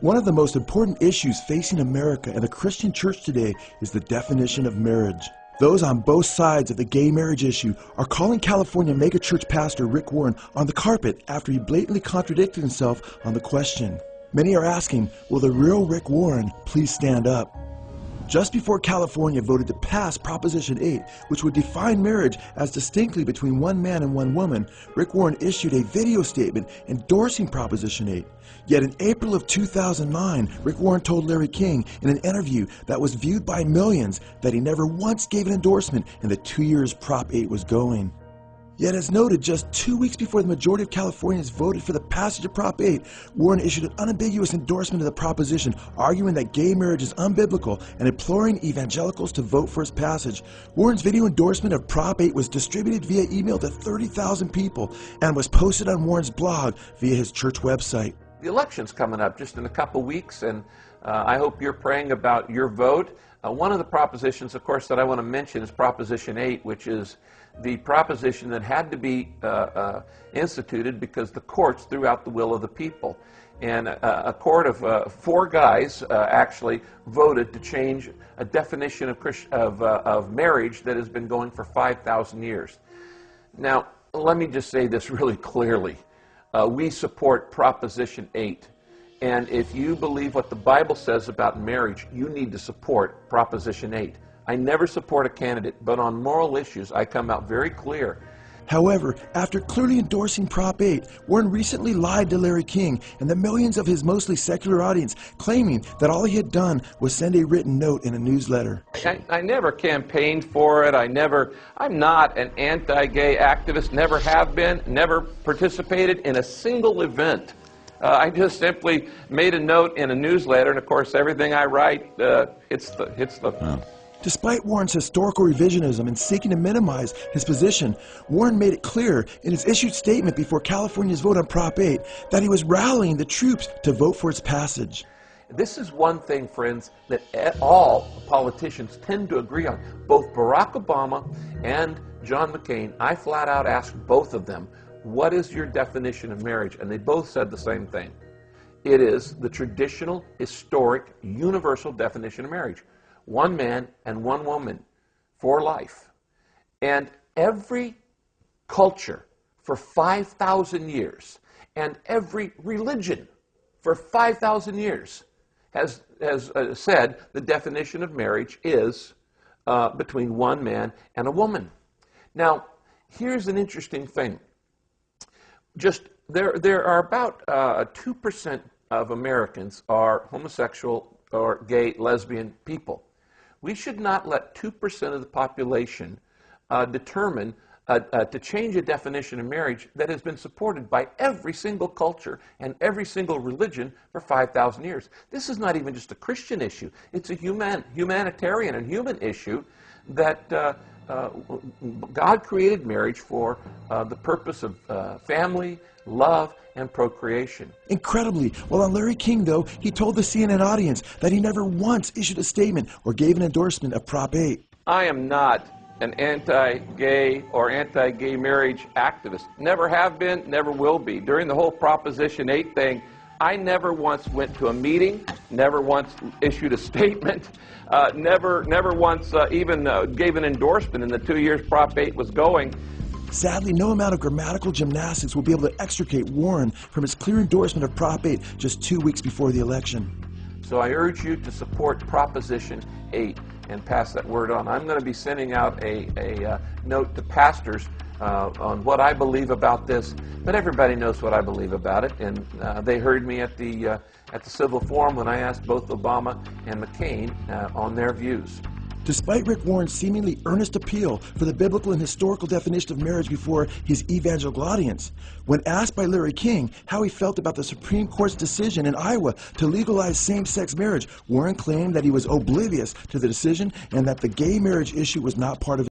One of the most important issues facing America and the Christian church today is the definition of marriage. Those on both sides of the gay marriage issue are calling California megachurch pastor Rick Warren on the carpet after he blatantly contradicted himself on the question. Many are asking, will the real Rick Warren please stand up? Just before California voted to pass Proposition 8, which would define marriage as distinctly between one man and one woman, Rick Warren issued a video statement endorsing Proposition 8. Yet in April of 2009, Rick Warren told Larry King in an interview that was viewed by millions that he never once gave an endorsement in the 2 years Prop 8 was going. Yet as noted, just 2 weeks before the majority of Californians voted for the passage of Prop 8, Warren issued an unambiguous endorsement of the proposition, arguing that gay marriage is unbiblical and imploring evangelicals to vote for its passage. Warren's video endorsement of Prop 8 was distributed via email to 30,000 people and was posted on Warren's blog via his church website. The election's coming up just in a couple weeks, and I hope you're praying about your vote. One of the propositions, of course, that I want to mention is Proposition 8, which is the proposition that had to be instituted because the courts threw out the will of the people. And a court of four guys actually voted to change a definition of marriage that has been going for 5,000 years. Now, let me just say this really clearly. We support Proposition 8. And if you believe what the Bible says about marriage, you need to support Proposition 8. I never support a candidate, but on moral issues, I come out very clear. However, after clearly endorsing Prop 8, Warren recently lied to Larry King and the millions of his mostly secular audience, claiming that all he had done was send a written note in a newsletter. I never campaigned for it. I'm not an anti-gay activist, never have been, never participated in a single event. I just simply made a note in a newsletter, and of course everything I write hits the Despite Warren's historical revisionism and seeking to minimize his position, Warren made it clear in his issued statement before California's vote on Prop 8 that he was rallying the troops to vote for its passage. This is one thing, friends, that all politicians tend to agree on. Both Barack Obama and John McCain, I flat out asked both of them, what is your definition of marriage? And they both said the same thing. It is the traditional, historic, universal definition of marriage. One man and one woman for life. And every culture for 5,000 years and every religion for 5,000 years has said the definition of marriage is between one man and a woman. Now, here's an interesting thing. There are about 2% of Americans are homosexual or gay, lesbian people. We should not let 2% of the population determine to change a definition of marriage that has been supported by every single culture and every single religion for 5,000 years. This is not even just a Christian issue. It's a humanitarian and human issue that God created marriage for the purpose of family, love, and procreation. Incredibly, while on Larry King, though, he told the CNN audience that he never once issued a statement or gave an endorsement of Prop 8. I am not an anti-gay or anti-gay marriage activist. Never have been, never will be. During the whole Proposition 8 thing, I never once went to a meeting, never once issued a statement, never once even gave an endorsement in the 2 years Prop 8 was going. Sadly, no amount of grammatical gymnastics will be able to extricate Warren from his clear endorsement of Prop 8 just 2 weeks before the election. So I urge you to support Proposition 8 and pass that word on. I'm going to be sending out a note to pastors on what I believe about this, but everybody knows what I believe about it, and they heard me at the Civil Forum when I asked both Obama and McCain on their views. Despite Rick Warren's seemingly earnest appeal for the biblical and historical definition of marriage before his evangelical audience, when asked by Larry King how he felt about the Supreme Court's decision in Iowa to legalize same-sex marriage, Warren claimed that he was oblivious to the decision and that the gay marriage issue was not part of